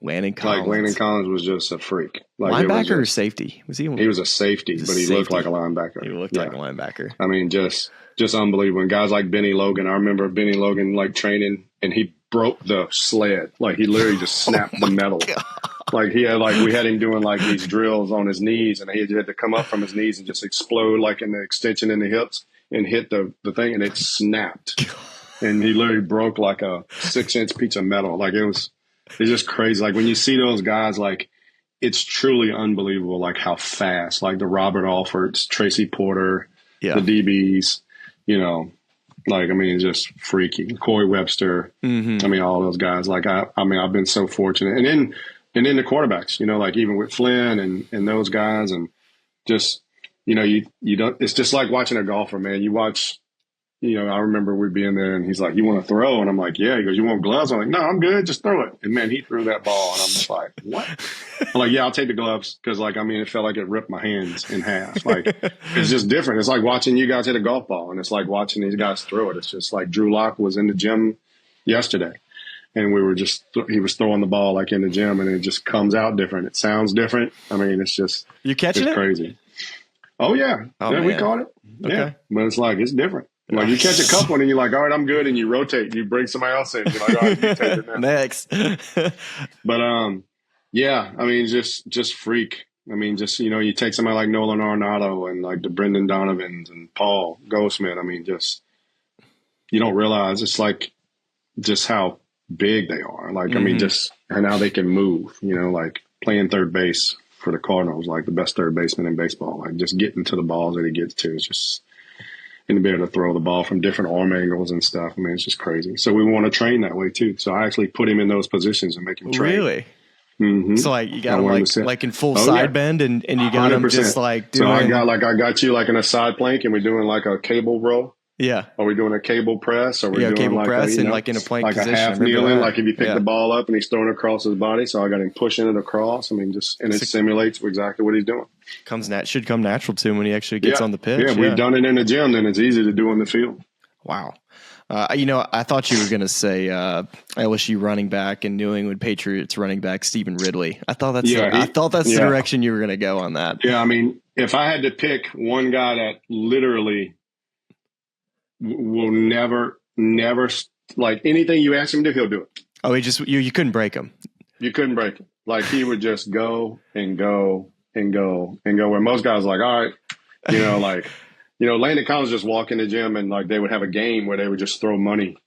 Landon Collins. Like Landon Collins was just a freak. Like linebacker or safety? Was he? He was a safety, but he looked like a linebacker. He looked like a linebacker. I mean, just unbelievable. And guys like Benny Logan. I remember Benny Logan like training, and he broke the sled. Like he literally just snapped the metal. Like he had we had him doing like these drills on his knees, and he had to come up from his knees and just explode like in the extension in the hips and hit the thing, and it snapped. And he literally broke like a 6-inch piece of metal. Like it's just crazy. Like when you see those guys, like it's truly unbelievable. Like how fast, like the Robert Alfords, Tracy Porter, the DBs, like, I mean, it's just freaky. Corey Webster. I mean, all those guys. Like, I mean, I've been so fortunate. And then the quarterbacks, like even with Flynn and those guys, and just, you don't, it's just like watching a golfer, man. You watch, I remember we being there and he's like, you want to throw? And I'm like, yeah. He goes, you want gloves? I'm like, no, I'm good. Just throw it. And man, he threw that ball and I'm just like, what? I'm like, yeah, I'll take the gloves. Cause like, I mean, it felt like it ripped my hands in half. Like, it's just different. It's like watching you guys hit a golf ball, and it's like watching these guys throw it. It's just like Drew Lock was in the gym yesterday, and he was throwing the ball like in the gym, and it just comes out different. It sounds different. I mean, it's just, you catching it? Crazy. Oh yeah. Yeah, we caught it. Okay. Yeah. But it's like, it's different. Like you catch a couple and you're like, all right, I'm good. And you rotate, you bring somebody else in. You're like, all right, you take it now. Next. But, yeah, I mean, just freak. I mean, just, you take somebody like Nolan Arenado and like the Brendan Donovans and Paul Goldsmith. I mean, just, you don't realize it's like just how big they are. Like, I mean, just, and how they can move, like playing third base for the Cardinals, like the best third baseman in baseball, like just getting to the balls that he gets to is just, and to be able to throw the ball from different arm angles and stuff. I mean, it's just crazy. So we want to train that way too. So I actually put him in those positions and make him train. Really? Mm-hmm. So like you got him like in full side bend and you got 100%. Him just like doing. So I got you like in a side plank and we're doing like a cable row. Yeah. Are we doing a cable press? Are we doing cable like press a, and like in a plank like position. a half kneeling, like if you pick the ball up and he's throwing it across his body. So I got him pushing it across. I mean, and it simulates exactly what he's doing. Should come natural to him when he actually gets on the pitch. Yeah, we've done it in the gym, then it's easy to do on the field. Wow. I thought you were going to say LSU running back and New England Patriots running back Stephen Ridley. I thought that's the direction you were going to go on that. Yeah, I mean, if I had to pick one guy that literally will never, like anything you ask him to do, he'll do it. Oh, you couldn't break him. You couldn't break him. Like he would just go and go and go and go. Where most guys are like, all right, Landon Collins just walk in the gym and like they would have a game where they would just throw money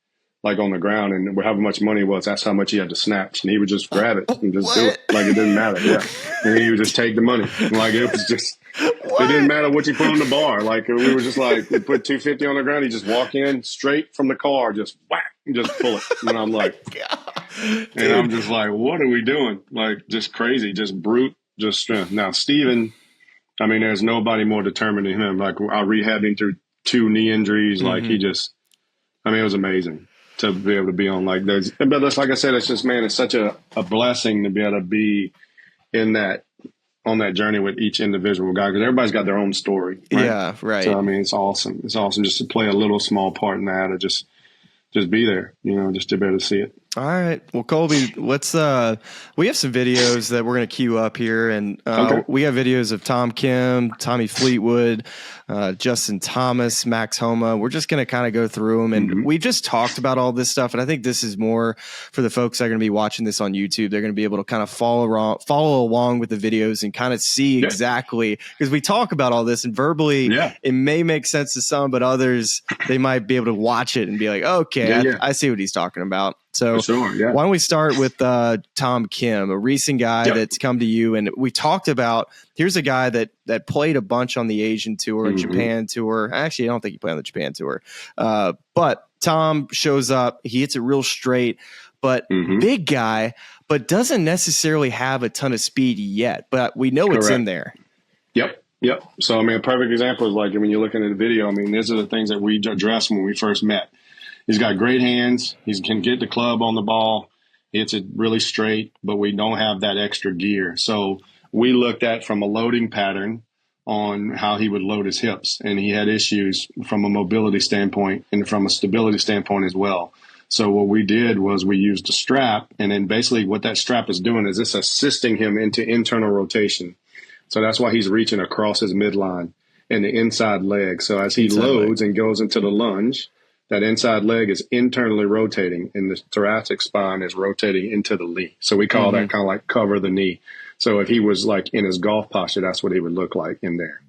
like on the ground, and however much money was, that's how much he had to snatch, and he would just grab it and just do it like it didn't matter. Yeah, and he would just take the money. Like it was just, it didn't matter what you put on the bar. Like we were just like, we put $250 on the ground. He just walk in straight from the car, just whack, and just pull it. And I'm like, and I'm just like, what are we doing? Like just crazy, just brute, just strength. Now Steven, I mean, there's nobody more determined than him. Like I rehabbed him through 2 knee injuries. Like he just, I mean, it was amazing to be able to be on like those. But that's, like I said, it's just, man, it's such a blessing to be able to be on that journey with each individual guy, because everybody's got their own story. Right? Yeah, right. So I mean, it's awesome. It's awesome just to play a little small part in that, or just be there, just to be able to see it. All right. Well, Kolby, we have some videos that we're going to queue up here, and we have videos of Tom Kim, Tommy Fleetwood, Justin Thomas, Max Homa. We're just going to kind of go through them, and we've just talked about all this stuff, and I think this is more for the folks that are going to be watching this on YouTube. They're going to be able to kind of follow along with the videos and kind of see exactly, because we talk about all this, and verbally it may make sense to some, but others, they might be able to watch it and be like, okay, I see what he's talking about. So why don't we start with Tom Kim, a recent guy that's come to you, and we talked about, here's a guy that played a bunch on the Asian tour and Japan tour. Actually, I don't think he played on the Japan tour. But Tom shows up, he hits it real straight, but big guy, but doesn't necessarily have a ton of speed yet, but we know it's in there. Yep. So, I mean, a perfect example is like, when you're looking at the video, I mean, these are the things that we addressed when we first met. He's got great hands. He can get the club on the ball. Hits it really straight, but we don't have that extra gear. So we looked at from a loading pattern on how he would load his hips, and he had issues from a mobility standpoint and from a stability standpoint as well. So what we did was we used a strap, and then basically what that strap is doing is it's assisting him into internal rotation. So that's why he's reaching across his midline and the inside leg. So as he loads and goes into the lunge, that inside leg is internally rotating, and the thoracic spine is rotating into the knee. So we call that kind of like cover the knee. So if he was like in his golf posture, that's what he would look like in there.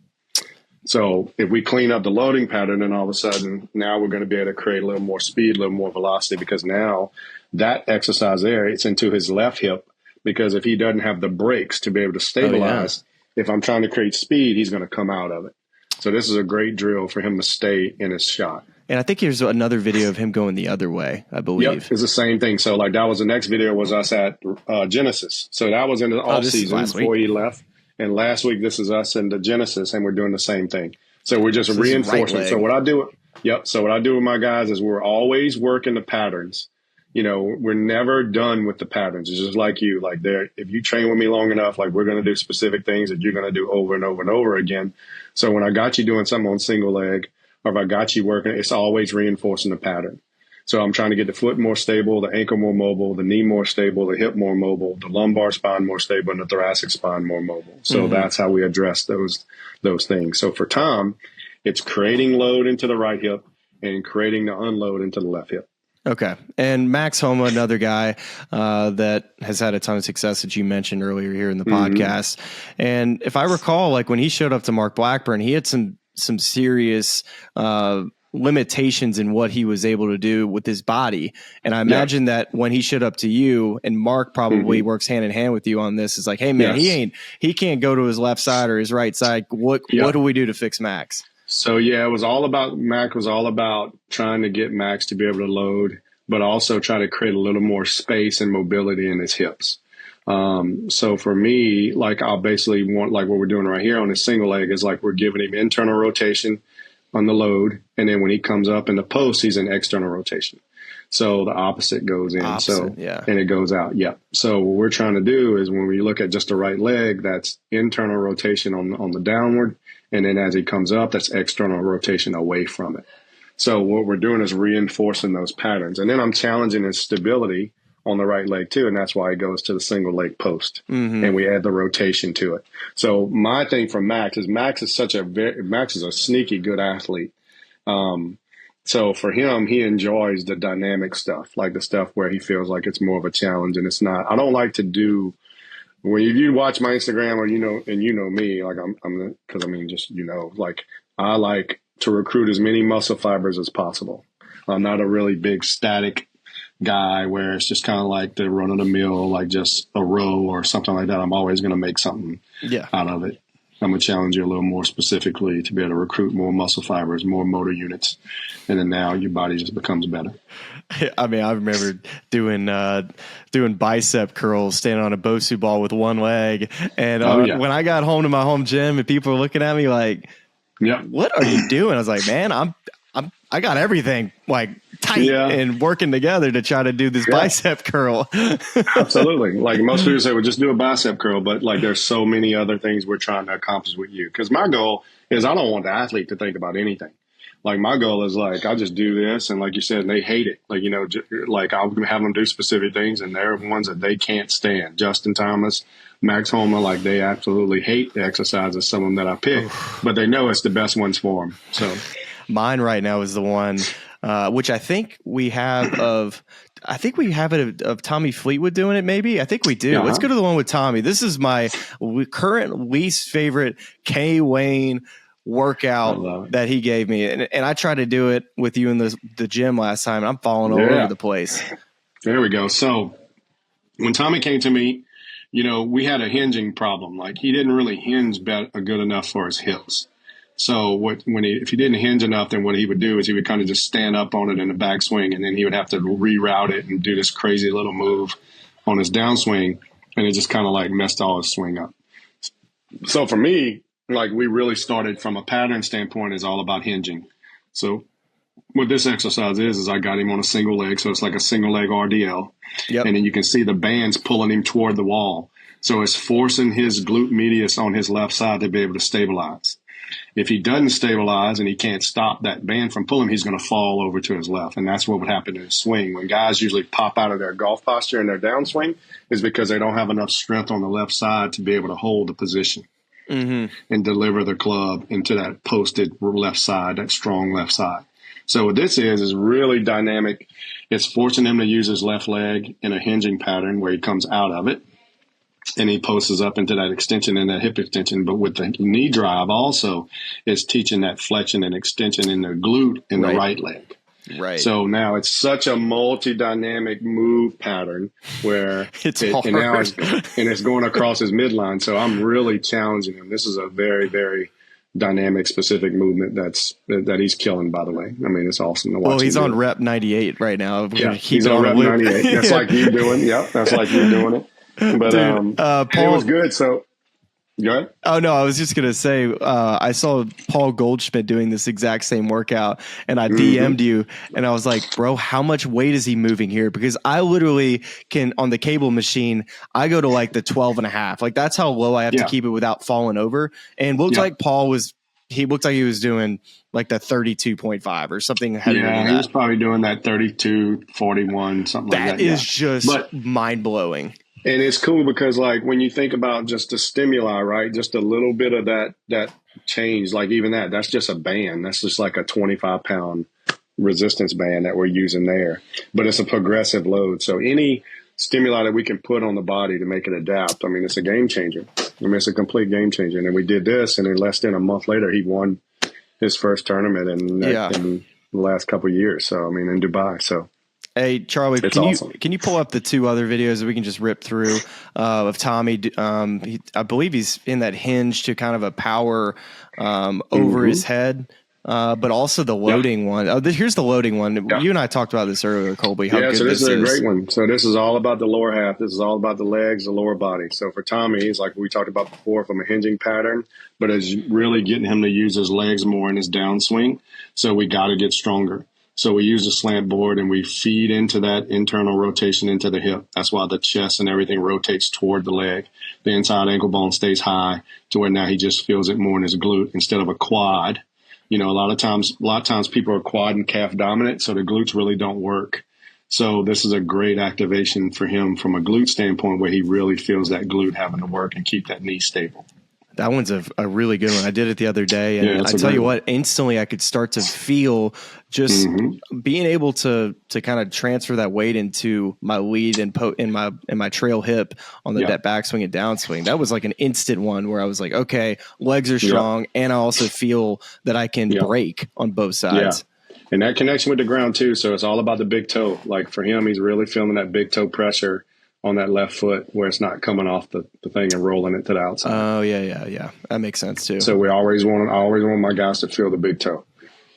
So if we clean up the loading pattern, then all of a sudden now we're going to be able to create a little more speed, a little more velocity, because now that exercise there, it's into his left hip, because if he doesn't have the brakes to be able to stabilize, if I'm trying to create speed, he's going to come out of it. So this is a great drill for him to stay in his shot. And I think here's another video of him going the other way, I believe. Yep, it's the same thing. So like that was the next video was us at Genesis. So that was in the off season before he left. And last week, this is us in the Genesis, and we're doing the same thing. So we're just reinforcing. Right, so what I do, So what I do with my guys is we're always working the patterns. We're never done with the patterns. It's just like you, like if you train with me long enough, like we're going to do specific things that you're going to do over and over and over again. So when I got you doing something on single leg, or if I got you working, it's always reinforcing the pattern. So I'm trying to get the foot more stable, the ankle more mobile, the knee more stable, the hip more mobile, the lumbar spine more stable, and the thoracic spine more mobile. So that's how we address those things. So for Tom, it's creating load into the right hip and creating the unload into the left hip. Okay. And Max Homa, another guy that has had a ton of success that you mentioned earlier here in the podcast. And if I recall, like when he showed up to Mark Blackburn, he had some serious limitations in what he was able to do with his body. And I imagine that when he showed up to you, and Mark probably works hand in hand with you on this, is like, hey man, he can't go to his left side or his right side. What do we do to fix Max? So it was all about Mac was all about trying to get Max to be able to load, but also try to create a little more space and mobility in his hips. So for me, like I'll basically want, like what we're doing right here on his single leg is like we're giving him internal rotation, on the load. And then when he comes up in the post, he's in external rotation. So the opposite goes in. And it goes out. Yeah. So what we're trying to do is when we look at just the right leg, that's internal rotation on the downward. And then as he comes up, that's external rotation away from it. So what we're doing is reinforcing those patterns. And then I'm challenging his stability on the right leg too. And that's why he goes to the single leg post. And we add the rotation to it. So my thing for Max is Max is a sneaky good athlete. So for him, he enjoys the dynamic stuff, like the stuff where he feels like it's more of a challenge and it's not. I don't like to do when you watch my Instagram or and you know me, like I'm because I mean just like I like to recruit as many muscle fibers as possible. I'm not a really big static guy where it's just kind of like the run of the mill, like just a row or something like that. I'm always going to make something out of it. I'm going to challenge you a little more specifically to be able to recruit more muscle fibers, more motor units. And then now your body just becomes better. I mean, I remember doing bicep curls, standing on a Bosu ball with one leg. And when I got home to my home gym and people were looking at me like, what are you doing? I was like, man, I got everything like tight and working together to try to do this bicep curl. Absolutely. Like most people say, well, just do a bicep curl. But like there's so many other things we're trying to accomplish with you. Because my goal is I don't want the athlete to think about anything. Like my goal is like, I'll just do this. And like you said, they hate it. Like, like I'll have them do specific things and they're ones that they can't stand. Justin Thomas, Max Homa, like they absolutely hate the exercises, some of them that I pick, but they know it's the best ones for them. So mine right now is the one, which I think we have it of Tommy Fleetwood doing it. Maybe I think we do. Let's go to the one with Tommy. This is my current least favorite K Wayne workout that he gave me. And I tried to do it with you in the gym last time and I'm falling all over the place. There we go. So when Tommy came to me, we had a hinging problem. Like he didn't really hinge good enough for his hips. So if he didn't hinge enough, then what he would do is he would kind of just stand up on it in the backswing, and then he would have to reroute it and do this crazy little move on his downswing, and it just kind of like messed all his swing up. So for me, like we really started from a pattern standpoint is all about hinging. So what this exercise is I got him on a single leg, so it's like a single leg RDL, and then you can see the bands pulling him toward the wall. So it's forcing his glute medius on his left side to be able to stabilize. If he doesn't stabilize and he can't stop that band from pulling, he's going to fall over to his left. And that's what would happen in his swing. When guys usually pop out of their golf posture in their downswing is because they don't have enough strength on the left side to be able to hold the position and deliver the club into that posted left side, that strong left side. So what this is really dynamic. It's forcing him to use his left leg in a hinging pattern where he comes out of it. And he posts up into that extension and that hip extension. But with the knee drive also, it's teaching that flexion and extension in the glute in the right leg. Right. So now it's such a multi-dynamic move pattern where it's going across his midline. So I'm really challenging him. This is a very, very dynamic, specific movement that he's killing, by the way. I mean, it's awesome to watch. Well, he's on rep 98 right now. He's on rep 98. That's like you doing. That's like you doing it. But dude, Paul, it was good. So go ahead. Oh no, I was just gonna say I saw Paul Goldschmidt doing this exact same workout, and I DM'd you, and I was like, bro, how much weight is he moving here? Because I literally can on the cable machine, I go to like the 12.5. Like that's how low I have to keep it without falling over. And looked like he looked like he was doing like the 32.5 or something heavier than that. He was probably doing that 32, 41, something like that. That is just mind blowing. And it's cool because, like, when you think about just the stimuli, right, just a little bit of that change, like even that's just a band. That's just like a 25-pound resistance band that we're using there. But it's a progressive load. So any stimuli that we can put on the body to make it adapt, I mean, it's a game changer. I mean, it's a complete game changer. And then we did this, and then less than a month later, he won his first tournament in the last couple of years. So, I mean, in Dubai. So. Hey, Charlie, can you pull up the two other videos that we can just rip through of Tommy? I believe he's in that hinge to kind of a power over his head. but also the loading one. Oh, here's the loading one. You and I talked about this earlier, Kolby. How good so this is a great one. So this is all about the lower half. This is all about the legs, the lower body. So for Tommy, he's like we talked about before from a hinging pattern, but it's really getting him to use his legs more in his downswing. So we got to get stronger. So we use a slant board and we feed into that internal rotation into the hip. That's why the chest and everything rotates toward the leg. The inside ankle bone stays high to where now he just feels it more in his glute instead of a quad. You know, a lot of times people are quad and calf dominant, so the glutes really don't work. So this is a great activation for him from a glute standpoint where he really feels that glute having to work and keep that knee stable. That one's a really good one. I did it the other day, and I tell you what, instantly I could start to feel just being able to kind of transfer that weight into my lead and in my trail hip on that backswing and downswing. That was like an instant one where I was like, okay, legs are strong, and I also feel that I can break on both sides. Yeah. And that connection with the ground too. So it's all about the big toe. Like for him, he's really feeling that big toe pressure on that left foot where it's not coming off the thing and rolling it to the outside. Oh, yeah. That makes sense too. So I always want my guys to feel the big toe.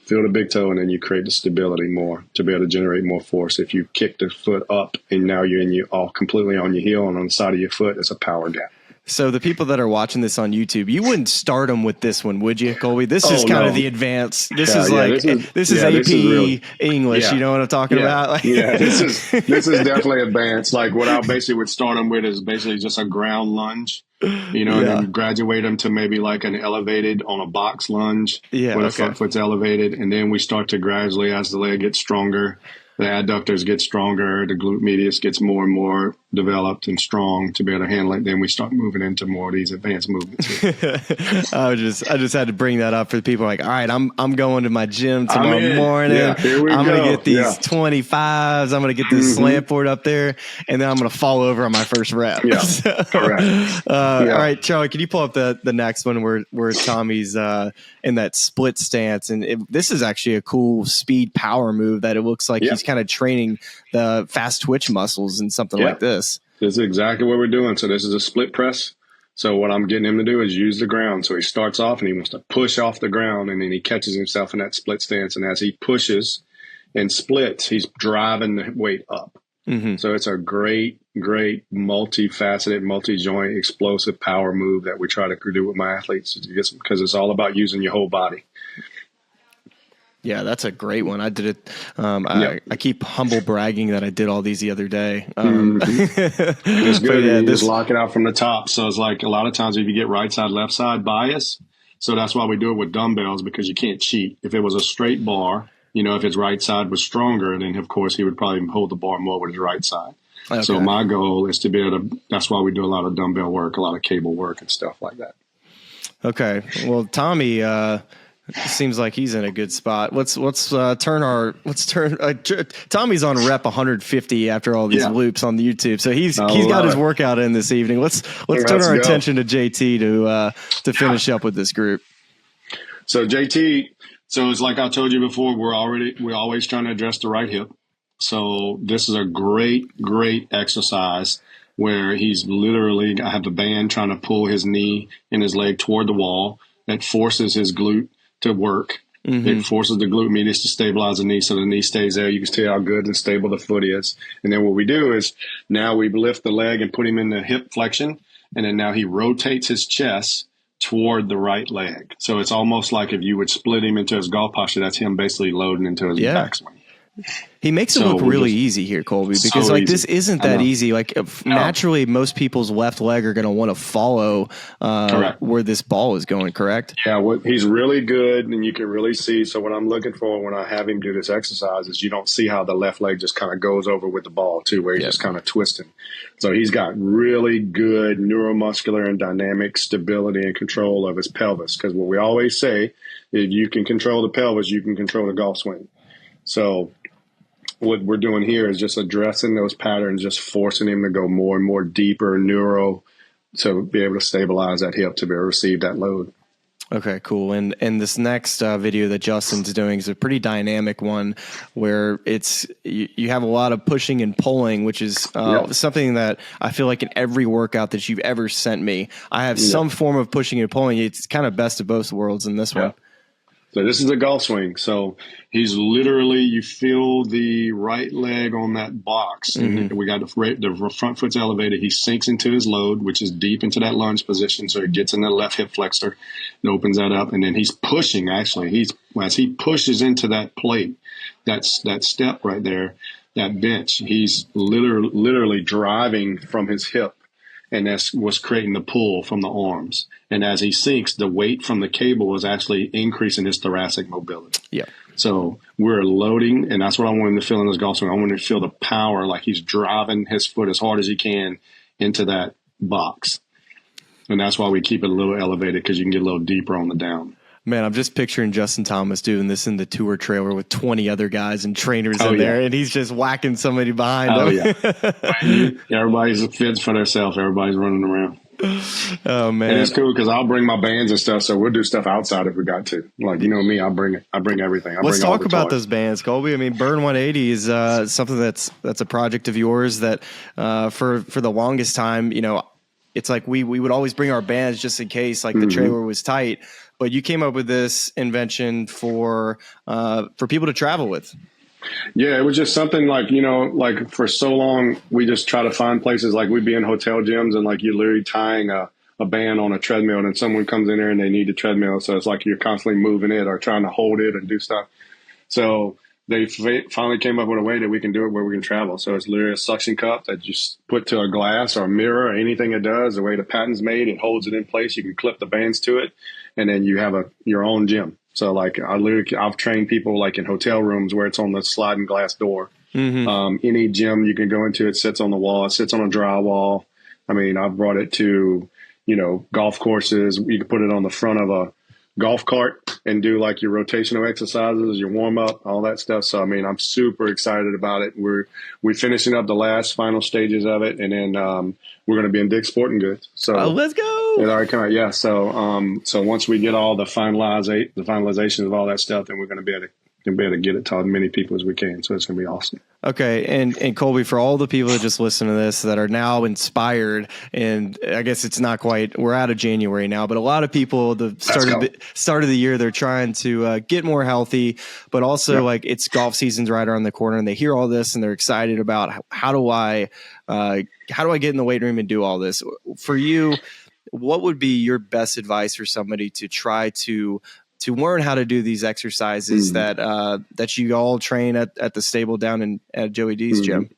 Feel the big toe, and then you create the stability more to be able to generate more force. If you kick the foot up and now you're all completely on your heel and on the side of your foot, it's a power gap. So the people that are watching this on YouTube, you wouldn't start them with this one, would you, Kolby? This is kind of the advanced. This is AP English. Yeah. You know what I'm talking about? Like, this is definitely advanced. Like what I basically would start them with is basically just a ground lunge. You know, and then graduate them to maybe like an elevated on a box lunge where the front foot's elevated, and then we start to gradually, as the leg gets stronger, the adductors get stronger, the glute medius gets more and more developed and strong to be able to handle it. Then we start moving into more of these advanced movements. I just had to bring that up for the people. Like, all right, I'm going to my gym tomorrow morning. Yeah, here we I'm going to get these 25s. I'm going to get this slant board up there, and then I'm going to fall over on my first rep. Yeah, correct. All right, Charlie, can you pull up the next one where Tommy's in that split stance? And this is actually a cool speed power move that it looks like he's kind of training the fast twitch muscles and something like this. This is exactly what we're doing. So this is a split press. So what I'm getting him to do is use the ground. So he starts off and he wants to push off the ground, and then he catches himself in that split stance. And as he pushes and splits, he's driving the weight up. So it's a great, multifaceted, multi-joint, explosive power move that we try to do with my athletes because it's all about using your whole body. Yeah, that's a great one. I did it. I keep humble bragging that I did all these the other day. It's good. You just lock it out from the top. So it's like a lot of times if you get right side, left side bias. So that's why we do it with dumbbells, because you can't cheat. If it was a straight bar, you know, if his right side was stronger, then of course he would probably hold the bar more with his right side. Okay. So my goal is to be able to, that's why we do a lot of dumbbell work, a lot of cable work and stuff like that. Okay. Well, Tommy, seems like he's in a good spot. Let's turn. Tommy's on rep 150 after all these loops on the YouTube, so he's got his workout in this evening. Let's turn our attention to JT to finish up with this group. So JT, so it's like I told you before, we're always trying to address the right hip. So this is a great exercise where he's literally, I have the band trying to pull his knee and his leg toward the wall. That forces his glute to work. It forces the glute medius to stabilize the knee, so the knee stays there. You can see how good and stable the foot is. And then what we do is now we lift the leg and put him in the hip flexion, and then now he rotates his chest toward the right leg. So it's almost like if you would split him into his golf posture, that's him basically loading into his backswing. He makes it look really easy here, Kolby, because this isn't that easy. Like naturally, most people's left leg are going to want to follow where this ball is going. Correct? Yeah, he's really good, and you can really see. So what I'm looking for when I have him do this exercise is you don't see how the left leg just kind of goes over with the ball too, where he's just kind of twisting. So he's got really good neuromuscular and dynamic stability and control of his pelvis. Because what we always say, if you can control the pelvis, you can control the golf swing. So what we're doing here is just addressing those patterns, just forcing him to go more and more deeper neuro to be able to stabilize that hip to be able to receive that load. Okay, cool. And this next video that Justin's doing is a pretty dynamic one where you have a lot of pushing and pulling, which is something that I feel like in every workout that you've ever sent me, I have some form of pushing and pulling. It's kind of best of both worlds in this one. So this is a golf swing. So he's literally, you feel the right leg on that box. And we got the front foot's elevated. He sinks into his load, which is deep into that lunge position. So he gets in the left hip flexor and opens that up. And then he's pushing, actually. As he pushes into that plate, that step right there, that bench, he's literally driving from his hip. And that's what's creating the pull from the arms. And as he sinks, the weight from the cable is actually increasing his thoracic mobility. Yeah. So we're loading, and that's what I want him to feel in his golf swing. I want him to feel the power, like he's driving his foot as hard as he can into that box. And that's why we keep it a little elevated, because you can get a little deeper on the down. Man, I'm just picturing Justin Thomas doing this in the tour trailer with 20 other guys and trainers in there, and he's just whacking somebody behind him. Yeah. Everybody's fits for themselves. Everybody's running around. Oh, man. And it's cool because I'll bring my bands and stuff, so we'll do stuff outside if we got to. Like, you know me, I bring everything. Let's talk about those bands, Kolby. I mean, Burn 180 is something that's a project of yours that for the longest time, you know, it's like we would always bring our bands just in case, like the trailer was tight. But you came up with this invention for people to travel with. Yeah, it was just something like, you know, like for so long, we just try to find places, like we'd be in hotel gyms and like you're literally tying a band on a treadmill, and then someone comes in there and they need a treadmill. So it's like you're constantly moving it or trying to hold it and do stuff. So they finally came up with a way that we can do it where we can travel. So it's literally a suction cup that you put to a glass or a mirror or anything it does. The way the pattern's made, it holds it in place. You can clip the bands to it, and then you have your own gym. So like I've trained people like in hotel rooms where it's on the sliding glass door. Any gym you can go into, it sits on the wall, it sits on a drywall. I mean, I've brought it to, you know, golf courses. You can put it on the front of a golf cart and do like your rotational exercises, your warm up, all that stuff. So, I mean, I'm super excited about it. We're finishing up the last final stages of it. And then, we're going to be in Dick's Sporting Goods. So let's go. It already came out. Yeah. So, so once we get all the finalizations of all that stuff, then we're going to be able to get it to as many people as we can. So it's going to be awesome. Okay. And Kolby, for all the people that just listen to this that are now inspired, and I guess it's not quite, we're out of January now, but a lot of people, the start of the year, they're trying to get more healthy, but also like it's golf season's right around the corner, and they hear all this and they're excited about how do I get in the weight room and do all this? For you, what would be your best advice for somebody to try to learn how to do these exercises that you all train at the stable down at Joey D's gym?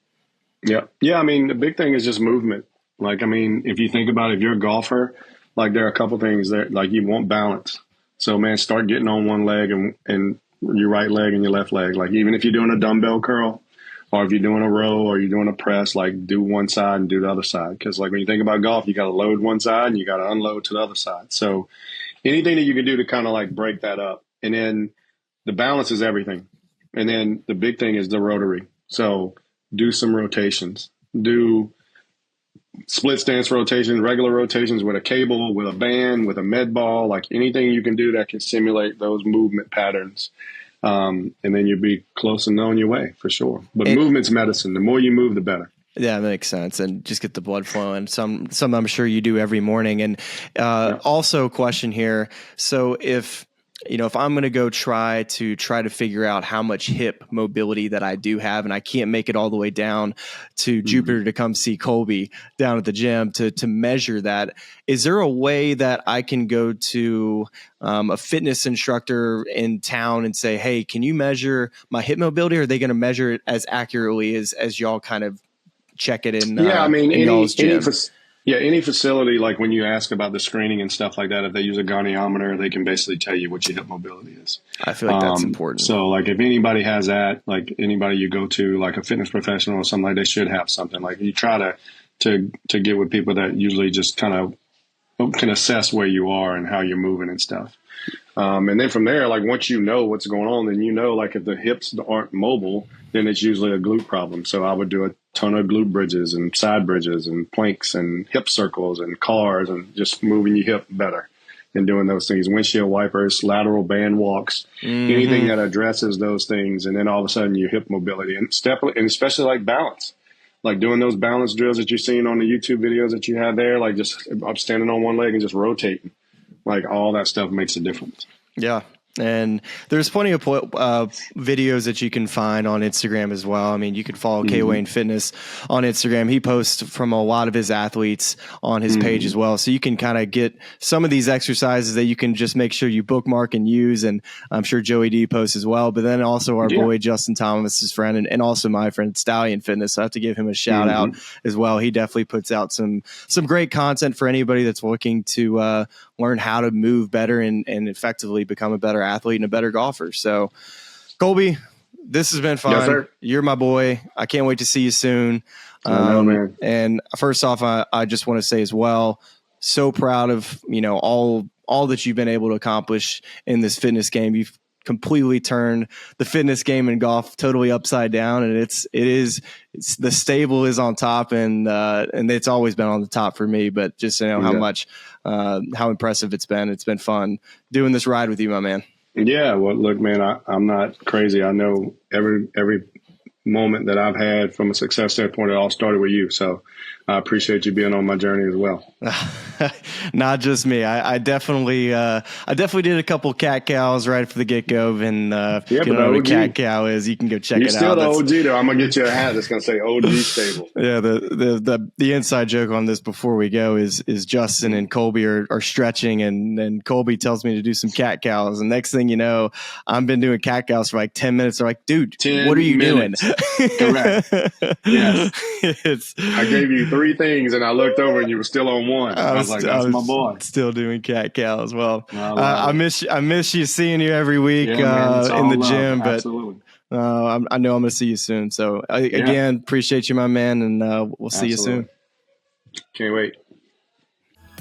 Yeah. I mean, the big thing is just movement. Like, I mean, if you think about it, if you're a golfer, like there are a couple things that like you want balance. So man, start getting on one leg and your right leg and your left leg. Like even if you're doing a dumbbell curl, or if you're doing a row or you're doing a press, like do one side and do the other side. Because like when you think about golf, you got to load one side and you got to unload to the other side. So anything that you can do to kind of like break that up. And then the balance is everything. And then the big thing is the rotary. So do some rotations. Do split stance rotations, regular rotations with a cable, with a band, with a med ball, like anything you can do that can simulate those movement patterns. And then you'll be close and on your way for sure. But movement's medicine. The more you move, the better. Yeah, that makes sense. And just get the blood flowing. Some I'm sure you do every morning. And also a question here. So if I'm going to go try to figure out how much hip mobility that I do have, and I can't make it all the way down to Jupiter to come see Kolby down at the gym to measure that, is there a way that I can go to a fitness instructor in town and say, hey, can you measure my hip mobility? Or are they going to measure it as accurately as y'all kind of check it in? I mean, in y'all's gym? Any facility, like when you ask about the screening and stuff like that, if they use a goniometer, they can basically tell you what your hip mobility is. I feel like that's important. So like if anybody has that, like anybody you go to, like a fitness professional or something, like they should have something. Like you try to get with people that usually just kind of can assess where you are and how you're moving and stuff. And then from there, like once you know what's going on, then like if the hips aren't mobile, then it's usually a glute problem. So I would do a ton of glute bridges and side bridges and planks and hip circles and cars and just moving your hip better and doing those things. Windshield wipers, lateral band walks, anything that addresses those things. And then all of a sudden your hip mobility and especially like balance, like doing those balance drills that you're seeing on the YouTube videos that you have there, like just I'm standing on one leg and just rotating. Like all that stuff makes a difference. Yeah. And there's plenty of videos that you can find on Instagram as well. I mean, you can follow K Wayne Fitness on Instagram. He posts from a lot of his athletes on his page as well. So you can kind of get some of these exercises that you can just make sure you bookmark and use. And I'm sure Joey D posts as well. But then also our boy Justin Thomas, his friend, and also my friend Stallion Fitness. So I have to give him a shout out as well. He definitely puts out some great content for anybody that's looking to learn how to move better and effectively become a better athlete and a better golfer. So, Kolby, this has been fun. Yes, sir. You're my boy. I can't wait to see you soon. Man. And first off, I just want to say as well, so proud of, all that you've been able to accomplish in this fitness game. You've completely turned the fitness game in golf totally upside down, and it's the stable is on top, and it's always been on the top for me. But just how impressive it's been. It's been fun doing this ride with you, my man. Yeah, well, look, man, I'm not crazy. I know every moment that I've had from a success standpoint, it all started with you. So I appreciate you being on my journey as well. Not just me. I definitely did a couple cat cows right from the get go, and if you don't know what a cat cow is, you can go check it out. You're still the OG though. I'm gonna get you a hat that's gonna say OG stable. Yeah, the inside joke on this before we go is Justin and Kolby are stretching, and Kolby tells me to do some cat cows, and next thing you know, I've been doing cat cows for like 10 minutes. They're like, dude, what are you doing? Correct. Yes. I gave you 3 things, and I looked over, and you were still on 1. I was like, "That's my boy." Still doing cat cow as well. I miss you, seeing you every week in the gym, but I know I'm going to see you soon. So again, appreciate you, my man, and we'll see you soon. Can't wait.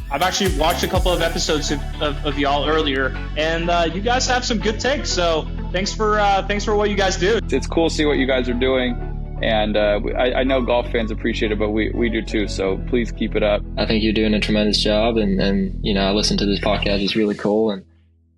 I've actually watched a couple of episodes of y'all earlier, and you guys have some good takes. So thanks for what you guys do. It's cool to see what you guys are doing. And I know golf fans appreciate it, but we do too. So please keep it up. I think you're doing a tremendous job. And I listen to this podcast. It's really cool. And